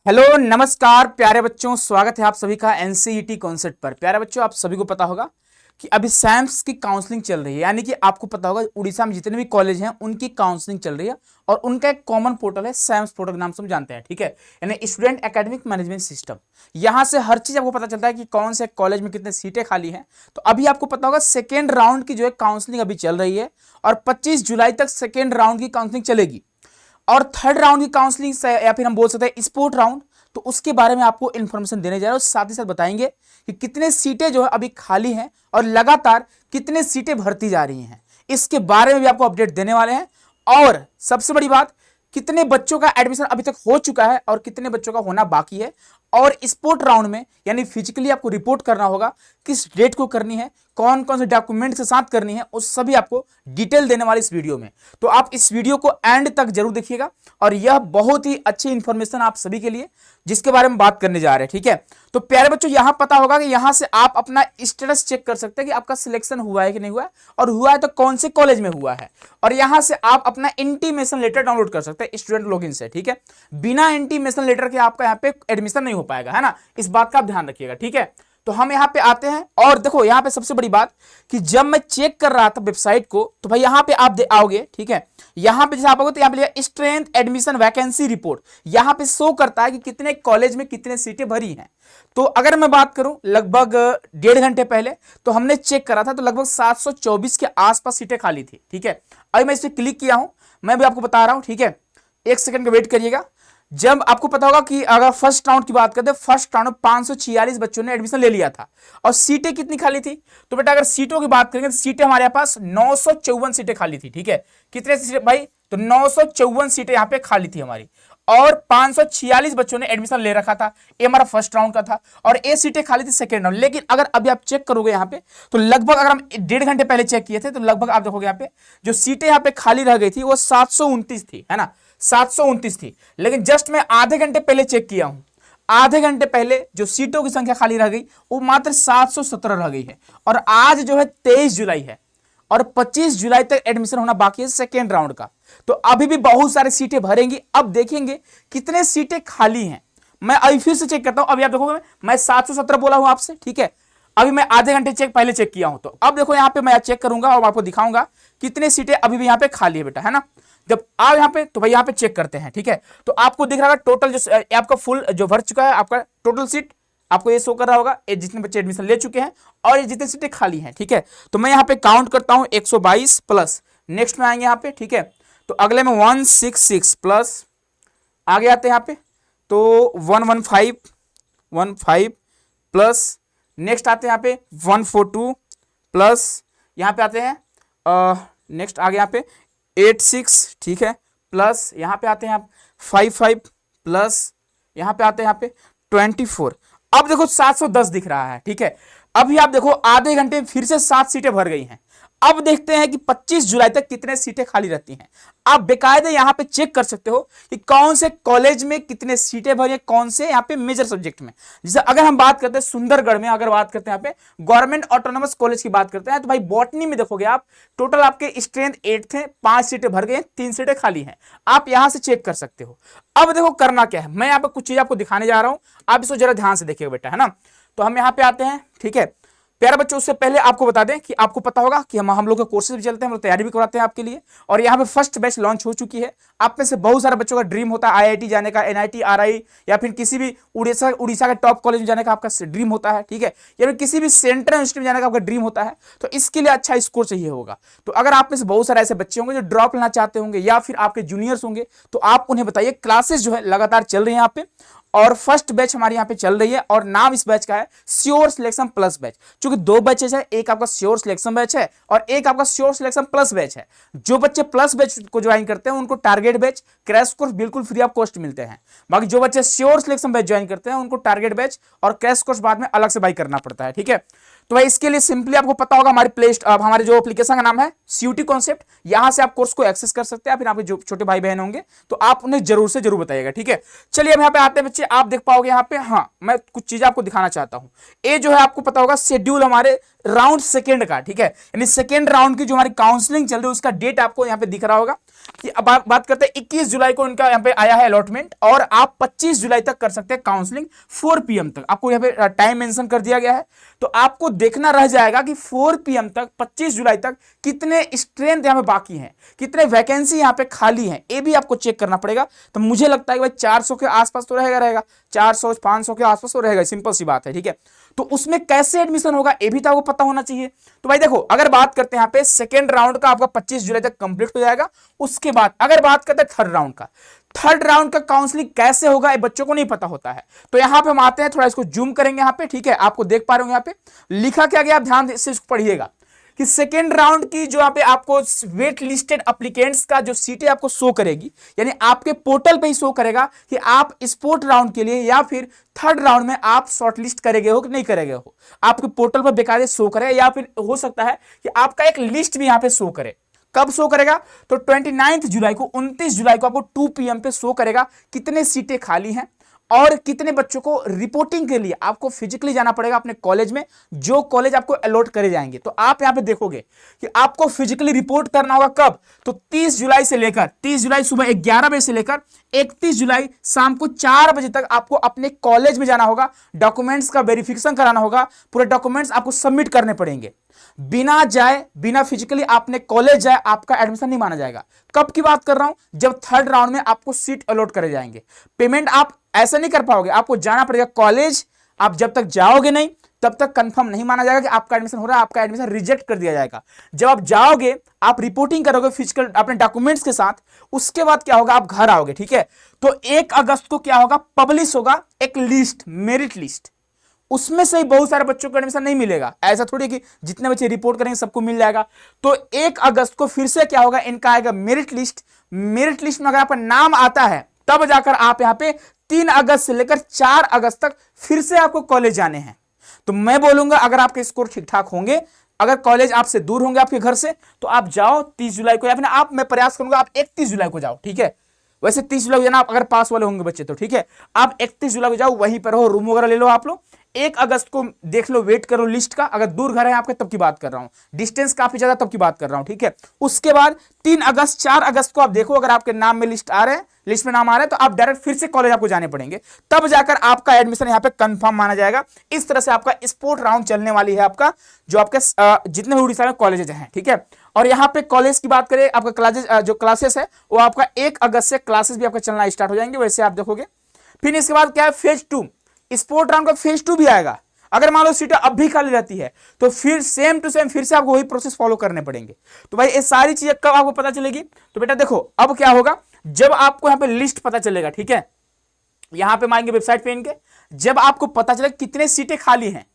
Hello नमस्कार प्यारे बच्चों, स्वागत है आप सभी का एनसीईटी कॉन्सेप्ट पर। प्यारे बच्चों, आप सभी को पता होगा कि अभी सैम्स की काउंसलिंग चल रही है, यानी कि आपको पता होगा उड़ीसा में जितने भी कॉलेज हैं उनकी काउंसलिंग चल रही है और उनका एक कॉमन पोर्टल है सैम्स पोर्टल के नाम से हम जानते हैं। ठीक है, यानी स्टूडेंट एकेडमिक मैनेजमेंट सिस्टम। यहां से हर चीज आपको पता चलता है कि कौन से कॉलेज में कितने सीटें खाली हैं। तो अभी आपको पता होगा सेकेंड राउंड की जो है काउंसलिंग अभी चल रही है और 25 जुलाई तक सेकेंड राउंड की काउंसलिंग चलेगी और थर्ड राउंड की काउंसलिंग या फिर हम बोल सकते हैं स्पोर्ट राउंड। तो उसके बारे में आपको इन्फॉर्मेशन देने जा रहे हैं और साथ ही साथ बताएंगे कि कितने सीटें जो है अभी खाली हैं और लगातार कितने सीटें भरती जा रही हैं, इसके बारे में भी आपको अपडेट देने वाले हैं। और सबसे बड़ी बात, कितने बच्चों का एडमिशन अभी तक हो चुका है और कितने बच्चों का होना बाकी है। और स्पोर्ट राउंड में यानी फिजिकली आपको रिपोर्ट करना होगा, किस डेट को करनी है, कौन कौन से डॉक्यूमेंट के साथ करनी है, उस सभी आपको डिटेल देने वाले इस वीडियो में। तो आप इस वीडियो को एंड तक जरूर देखिएगा और यह बहुत ही अच्छी इंफॉर्मेशन आप सभी के लिए जिसके बारे में बात करने जा रहे हैं। ठीक है, तो प्यारे बच्चों, यहां पता होगा कि यहां से आप अपना स्टेटस चेक कर सकते हैं कि आपका सिलेक्शन हुआ है कि नहीं हुआ है, और हुआ है तो कौन से कॉलेज में हुआ है। और यहां से आप अपना इंटीमेशन लेटर डाउनलोड कर सकते हैं स्टूडेंट लॉगिन से। ठीक है, बिना इंटीमेशन लेटर के आपका यहाँ पे एडमिशन नहीं हो पाएगा, है ना, इस बात का आप ध्यान रखिएगा। ठीक है, तो हम यहां पे आते हैं और देखो यहां पे सबसे बड़ी बात कि जब मैं चेक कर रहा था वेबसाइट को, तो भाई यहां पे आप आओगे। ठीक है, यहां पे जैसे आप आओगे तो यहां पे लिखा स्ट्रेंथ एडमिशन वैकेंसी रिपोर्ट, यहां पे शो करता है कि कितने कॉलेज में कितने सीटें भरी हैं। तो अगर मैं बात करूं लगभग 1.5 घंटे पहले तो हमने चेक करा था, तो लगभग 724 के आसपास सीटें खाली थी। ठीक है, अभी मैं इस पर क्लिक किया हूं, मैं भी आपको बता रहा हूं। ठीक है, एक सेकंड का वेट करिएगा। जब आपको पता होगा कि अगर फर्स्ट राउंड की बात करते हैं, फर्स्ट राउंड में 546 बच्चों ने एडमिशन ले लिया था और सीटें कितनी खाली थी। तो बेटा अगर सीटों की बात करेंगे तो सीटें हमारे पास 954 सीटें खाली थी। ठीक है, कितने सीटें भाई, तो 954 सीटें यहां पे खाली थी हमारी और 546 बच्चों ने एडमिशन ले रखा था। ये हमारा फर्स्ट राउंड का था और ये सीटें खाली थी सेकेंड राउंड। लेकिन अगर अभी आप चेक करोगे यहाँ पे तो लगभग, अगर हम 1.5 घंटे पहले चेक किए थे तो लगभग आप देखोगे यहाँ पे जो सीटें यहाँ पे खाली रह गई थी वो 729 थी, है ना, 729 थी। लेकिन जस्ट मैं आधे घंटे पहले चेक किया हूं, आधे घंटे पहले जो सीटों की संख्या खाली रह गई वो मात्र 717 रह गई है। और आज जो है 23 जुलाई है और 25 जुलाई तक एडमिशन होना बाकी है सेकेंड राउंड का। तो अभी भी बहुत सारी सीटें भरेंगी। अब देखेंगे कितने सीटें खाली हैं। मैं अभी फिर से चेक करता हूं। अभी आप देखोगे मैं 717 बोला हूं आपसे। ठीक है, अभी मैं आधे घंटे पहले चेक किया हूं। तो अब देखो यहां पे मैं चेक करूंगा और आपको दिखाऊंगा कितने सीटें अभी भी यहां पे खाली है बेटा, है ना। जब आप यहां पे तो भाई यहां पे चेक करते हैं। ठीक है, तो आपको दिख रहा है टोटल जो आपका फुल जो भर चुका है, आपका टोटल सीट आपको ये शो कर रहा होगा, ये जितने बच्चे एडमिशन ले चुके हैं और ये जितने सीटें खाली हैं। ठीक है, तो मैं यहां पे काउंट करता हूं 122 प्लस, नेक्स्ट में आएंगे यहां पे। ठीक है, तो अगले में 166 प्लस, आगे आते हैं यहां पे तो 115 प्लस, नेक्स्ट आते हैं यहां पे 142 प्लस, यहां पे आते हैं नेक्स्ट आगे यहां पे 86। ठीक है, प्लस यहां पे आते हैं आप 55 प्लस, यहां पे आते हैं यहां पे 24। अब देखो 710 दिख रहा है। ठीक है, अभी आप देखो आधे घंटे में फिर से 7 सीटें भर गई हैं। अब देखते हैं कि 25 जुलाई तक कितने सीटें खाली रहती हैं। आप बेकायदे यहां पे चेक कर सकते हो कि कौन से कॉलेज में कितने सीटें भरी है, कौन से यहां पे मेजर सब्जेक्ट में। जैसे अगर हम बात करते हैं सुंदरगढ़ में, अगर बात करते हैं यहां पे गवर्नमेंट ऑटोनोमस कॉलेज की बात करते हैं, तो भाई बॉटनी में देखोगे आप टोटल आपके स्ट्रेंथ 8 थे, 5 सीटें भर गए, 3 सीटें खाली हैं। आप यहां से चेक कर सकते हो। अब देखो करना क्या है, मैं यहां पे कुछ चीज आपको दिखाने जा रहा हूं, आप इसको जरा ध्यान से देखिएगा बेटा, है ना। तो हम यहां पे आते हैं। ठीक है प्यारे बच्चों, उससे पहले आपको बता दें कि आपको पता होगा कि हम लोग के कोर्सेज भी चलते हैं, हम लोग तैयारी भी करवाते हैं आपके लिए। और यहाँ पे फर्स्ट बैच लॉन्च हो चुकी है। आप में से बहुत सारे बच्चों का ड्रीम होता है आईआईटी जाने का, एनआईटी, आरआई, या फिर किसी भी उड़ीसा के टॉप कॉलेज में जाने का आपका ड्रीम होता है। ठीक है, या फिर किसी भी सेंट्रल यूनिवर्सिटी में जाने का आपका ड्रीम होता है। तो इसके लिए अच्छा स्कोर चाहिए होगा। तो अगर आप में से बहुत सारे ऐसे बच्चे होंगे जो ड्रॉप लेना चाहते होंगे या फिर आपके जूनियर्स होंगे, तो आप उन्हें बताइए क्लासेस जो है लगातार चल रही है यहाँ पे और फर्स्ट बैच हमारे यहाँ पे चल रही है और नाम इस बैच का है श्योर सिलेक्शन प्लस बैच। क्योंकि 2 बैचेज है, एक आपका श्योर सिलेक्शन बैच है और एक आपका श्योर सिलेक्शन प्लस बैच है। जो बच्चे प्लस बैच को ज्वाइन करते हैं उनको टारगेट बैच, क्रैश कोर्स बिल्कुल फ्री ऑफ कॉस्ट मिलते हैं। बाकी जो बच्चे श्योर सिलेक्शन बैच ज्वाइन करते हैं उनको टारगेट बैच और क्रैश कोर्स बाद में अलग से बाई करना पड़ता है। ठीक है, तो भाई इसके लिए सिंपली आपको पता होगा हमारे जो एप्लीकेशन का नाम है सीयूटी कॉन्सेप्ट, यहां से आप कोर्स को एक्सेस कर सकते हैं। फिर आपके जो छोटे भाई बहन होंगे तो आप उन्हें जरूर से जरूर बताइएगा। ठीक है, चलिए अब यहाँ पे आते हैं बच्चे, आप देख पाओगे यहाँ पे, हाँ मैं कुछ चीजें आपको दिखाना चाहता हूं। ये जो है आपको पता होगा शेड्यूल हमारे राउंड सेकेंड का। ठीक है, यानी सेकेंड राउंड की जो हमारी काउंसलिंग चल रही है उसका डेट आपको यहाँ पे दिख रहा होगा। कि अब बात करते हैं 21 जुलाई को इनका यहाँ पे आया है अलॉटमेंट, और आप 25 जुलाई तक कर सकते हैं काउंसलिंग 4 PM तक। आपको यहाँ पे टाइम मेंशन कर दिया गया है, तो आपको देखना रह जाएगा कि 4 PM तक 25 जुलाई तक कितने स्ट्रेंथ यहाँ पे बाकी हैं, कितने वैकेंसी यहाँ पे खाली हैं, ये भी आपको चेक करना पड़ेगा। तो मुझे लगता है कि भाई 400 के आसपास तो रहेगा 400 500 के आसपास तो रहेगा, सिंपल सी बात है, ठीक है। तो उसमें कैसे एडमिशन होगा ये भी तो आपको पता होना चाहिए। तो भाई देखो, अगर बात करते हैं यहाँ पे सेकेंड राउंड का आपका 25 जुलाई तक कंप्लीट हो जाएगा। उसके बाद अगर बात करते हैं थर्ड राउंड का काउंसलिंग कैसे होगा ये बच्चों को नहीं पता होता है। तो यहां पे हम आते हैं, थोड़ा इसको जूम करेंगे यहाँ पे, ठीक है। आपको देख पा रहे हो यहाँ पे लिखा क्या गया, आप ध्यान से इसको पढ़िएगा कि सेकेंड राउंड की जो यहाँ पे आपको वेट लिस्टेड एप्लीकेंट्स का जो सीटें आपको शो करेगी, यानी आपके पोर्टल पे ही शो करेगा कि आप स्पोर्ट राउंड के लिए या फिर थर्ड राउंड में आप शॉर्टलिस्ट करेंगे हो कि नहीं करेंगे हो, आपके पोर्टल पर बेकायदे शो करे, या फिर हो सकता है कि आपका एक लिस्ट भी यहाँ पे शो करे। कब शो करेगा? तो 29 जुलाई को 29 जुलाई को आपको 2 PM पे शो करेगा कितने सीटें खाली हैं और कितने बच्चों को रिपोर्टिंग के लिए आपको फिजिकली जाना पड़ेगा अपने कॉलेज में, जो कॉलेज आपको अलॉट करे जाएंगे। तो आप यहां पे देखोगे कि आपको फिजिकली रिपोर्ट करना होगा कब? तो 30 जुलाई से लेकर 30 जुलाई सुबह 11 बजे से लेकर 31 जुलाई शाम को 4 बजे तक आपको अपने कॉलेज में जाना होगा, डॉक्यूमेंट्स का वेरिफिकेशन कराना होगा, पूरे डॉक्यूमेंट्स आपको सबमिट करने पड़ेंगे। बिना जाए, बिना फिजिकली आपने कॉलेज जाए आपका एडमिशन नहीं माना जाएगा। कब की बात कर रहा हूं? जब थर्ड राउंड में आपको सीट अलॉट करे जाएंगे। पेमेंट आप ऐसा नहीं कर पाओगे, आपको जाना पड़ेगा कॉलेज। आप जब तक जाओगे नहीं तब तक कंफर्म नहीं माना जाएगा कि आपका एडमिशन हो रहा है, आपका एडमिशन रिजेक्ट कर दिया जाएगा। जब आप जाओगे, आप रिपोर्टिंग करोगे फिजिकल अपने डॉक्यूमेंट्स के साथ, उसके बाद क्या होगा, आप घर आओगे, ठीक है। तो 1 अगस्त को क्या होगा, पब्लिश होगा एक लिस्ट, मेरिट लिस्ट। उसमें से ही बहुत सारे बच्चों को एडमिशन नहीं मिलेगा। ऐसा थोड़ी कि जितने बच्चे रिपोर्ट करेंगे सबको मिल जाएगा। तो 1 अगस्त को फिर से क्या होगा, इनका आएगा मेरिट लिस्ट। मेरिट लिस्ट में अगर आपका नाम आता है तब जाकर आप यहां पे 3 अगस्त से लेकर 4 अगस्त तक फिर से आपको कॉलेज जाने हैं। तो मैं बोलूंगा अगर आपके स्कोर ठीक ठाक होंगे, अगर कॉलेज आपसे दूर होंगे आपके घर से, तो आप जाओ 30 जुलाई को, या फिर आप, मैं प्रयास करूंगा आप 31 जुलाई को जाओ, ठीक है। वैसे 30 जुलाई को जाना, आप अगर पास वाले होंगे बच्चे तो ठीक है। आप 31 जुलाई को जाओ, वहीं पर रहो, रूम वगैरह ले लो आप लोग। 1 अगस्त को देख लो, वेट करो लिस्ट का। अगर दूर घर है आपके तब की बात कर रहा हूं, डिस्टेंस काफी ज्यादा तब की बात कर रहा हूं, ठीक है। उसके बाद 3 अगस्त 4 अगस्त को आप देखो, अगर आपके नाम में लिस्ट आ रहे हैं, लिस्ट में नाम आ रहा है, तो आप डायरेक्ट फिर से कॉलेज आपको जाने पड़ेंगे, तब जाकर आपका एडमिशन यहाँ पे कंफर्म माना जाएगा। इस तरह से आपका स्पोर्ट राउंड चलने वाली है, आपका जो आपके जितने भी उड़ीसा में कॉलेजेस हैं, ठीक है। और यहाँ पे कॉलेज की बात करें, आपका क्लासेस जो क्लासेस है वो आपका 1 अगस्त से क्लासेस भी आपका चलना स्टार्ट हो जाएंगे, वैसे आप देखोगे। फिर इसके बाद क्या है, फेज 2, स्पोर्ट राउंड का फेज 2 भी आएगा। अगर मान लो सीटें अब भी खाली रहती है तो फिर सेम टू सेम फिर से आपको वही प्रोसेस फॉलो करने पड़ेंगे। तो भाई ये सारी चीजें कब आपको पता चलेगी? तो बेटा देखो, अब क्या होगा, जब आपको यहाँ पे लिस्ट पता चलेगा, ठीक है। यहां पे मारेंगे वेबसाइट पे इनके, जब आपको पता चलेगा कितने सीटें खाली हैं,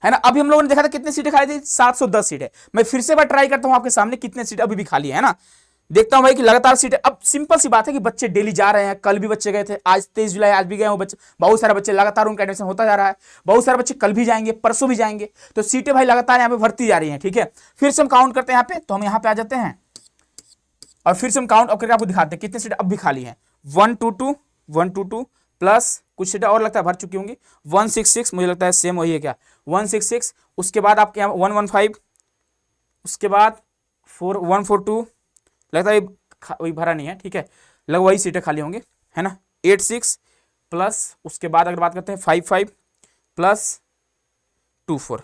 है ना। अभी हम लोगों ने देखा था कितनी सीटें खाली थी, 710 सीटें। मैं फिर से बार ट्राई करता हूं आपके सामने कितने सीटें अभी भी खाली है ना। देखता हूं भाई कि लगातार सीटें, अब सिंपल सी बात है कि बच्चे डेली जा रहे हैं, कल भी बच्चे गए थे, आज 23 जुलाई आज भी गए वो बच्चे, बहुत सारे बच्चे लगातार उनका एडमिशन होता जा रहा है, बहुत सारे बच्चे कल भी जाएंगे, परसों भी जाएंगे। तो सीटें भाई लगातार यहाँ पे भरती जा रही हैं, ठीक है। फिर से हम काउंट करते हैं यहाँ पे, तो हम यहाँ पे आ जाते हैं और फिर से हम काउंट करके आपको दिखाते हैं कितने सीटें अब भी खाली हैं। 122 प्लस कुछ सीटें और लगता है भर चुकी होंगी, 166, मुझे लगता है सेम वही है क्या, 166। उसके बाद आपके यहाँ 115, उसके बाद 142, लगता है वही भरा नहीं है, ठीक है, लगभग वही सीटें खाली होंगी, है ना। 86 प्लस उसके बाद अगर बात करते हैं 55 प्लस 24,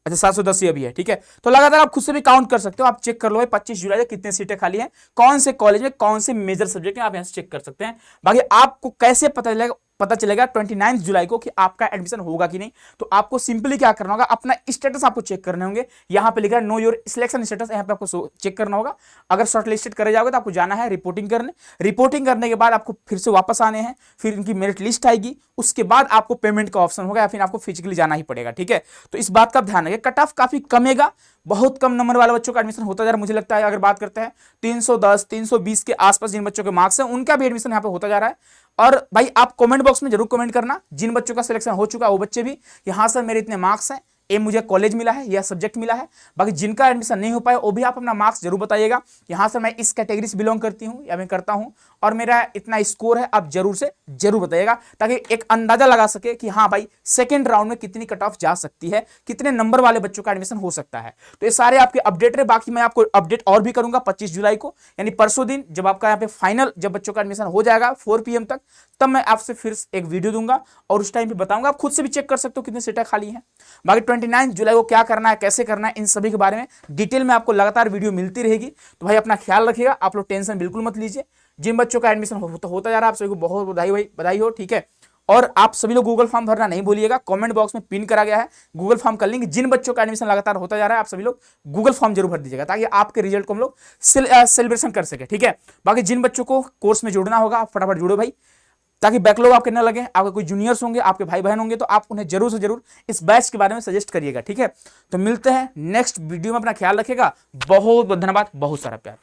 अच्छा 710 ये भी है, ठीक है। तो लगातार आप खुद से भी काउंट कर सकते हो, आप चेक कर लो भाई 25 जुलाई तक कितने सीटें खाली हैं, कौन से कॉलेज में कौन से मेजर सब्जेक्ट में, आप यहां से चेक कर सकते हैं। बाकी आपको कैसे पता चलेगा 29 जुलाई को कि आपका एडमिशन होगा कि नहीं? तो आपको सिंपली क्या करना होगा, अपना स्टेटस आपको चेक करने होंगे। यहां पे लिखा है नो योर सिलेक्शन स्टेटस, यहां पे आपको चेक करना होगा। अगर शॉर्टलिस्टेड करे जाओगे तो आपको जाना है रिपोर्टिंग करने, रिपोर्टिंग करने के बाद आपको फिर से वापस आने हैं, फिर इनकी मेरिट लिस्ट आएगी, उसके बाद आपको पेमेंट का ऑप्शन होगा या फिर आपको फिजिकली जाना ही पड़ेगा, ठीक है। तो इस बात का ध्यान रखिए, कट ऑफ काफी कमेगा, बहुत कम नंबर वाले बच्चों का एडमिशन होता जा रहा है। मुझे लगता है अगर बात करते हैं 310 320 के आसपास जिन बच्चों के मार्क्स हैं उनका भी एडमिशन यहाँ पे होता जा रहा है। और भाई आप कमेंट बॉक्स में जरूर कमेंट करना जिन बच्चों का सिलेक्शन हो चुका है वो बच्चे भी, कि हाँ सर मेरे इतने मार्क्स हैं, ये मुझे कॉलेज मिला है या सब्जेक्ट मिला है। बाकी जिनका एडमिशन नहीं हो पाया वो भी आप अपना मार्क्स जरूर बताइएगा कि हाँ सर मैं इस कैटेगरी से बिलोंग करती हूँ या मैं करता हूँ और मेरा इतना स्कोर है, आप जरूर से जरूर बताइएगा, ताकि एक अंदाजा लगा सके कि हाँ भाई सेकंड राउंड में कितनी कट ऑफ जा सकती है, कितने नंबर वाले बच्चों का एडमिशन हो सकता है। तो ये सारे आपके अपडेट रहे। बाकी मैं आपको अपडेट और भी करूंगा 25 जुलाई को, यानी परसों दिन, जब आपका यहाँ पे फाइनल, जब बच्चों का एडमिशन हो जाएगा 4 PM तक, तब मैं आपसे फिर एक वीडियो दूंगा और उस टाइम पे बताऊंगा। आप खुद से भी चेक कर सकते हो कितने सीटें खाली हैं। बाकी 29 जुलाई को क्या करना है, कैसे करना है, इन सभी के बारे में डिटेल में आपको लगातार वीडियो मिलती रहेगी। तो भाई अपना ख्याल रखिएगा, आप लोग टेंशन बिल्कुल मत लीजिए। जिन बच्चों का एडमिशन होता जा रहा है, आप सभी को बहुत बधाई भाई, बधाई हो, ठीक है। और आप सभी लोग गूगल फॉर्म भरना नहीं भूलिएगा, कमेंट बॉक्स में पिन करा गया है गूगल फॉर्म का लिंक। जिन बच्चों का एडमिशन लगातार होता जा रहा है, आप सभी लोग गूगल फॉर्म जरूर भर दीजिएगा, ताकि आपके रिजल्ट को हम लोग सेलिब्रेशन कर सके, ठीक है। बाकी जिन बच्चों को कोर्स में जुड़ना होगा, आप फटाफट जुड़ो भाई, ताकि बैकलॉग आपके न लगे। आपके कोई जूनियर्स होंगे, आपके भाई बहन होंगे, तो आप उन्हें जरूर से जरूर इस बैच के बारे में सजेस्ट करिएगा, ठीक है। तो मिलते हैं नेक्स्ट वीडियो में, अपना ख्याल रखिएगा। बहुत बहुत धन्यवाद, बहुत सारा प्यार।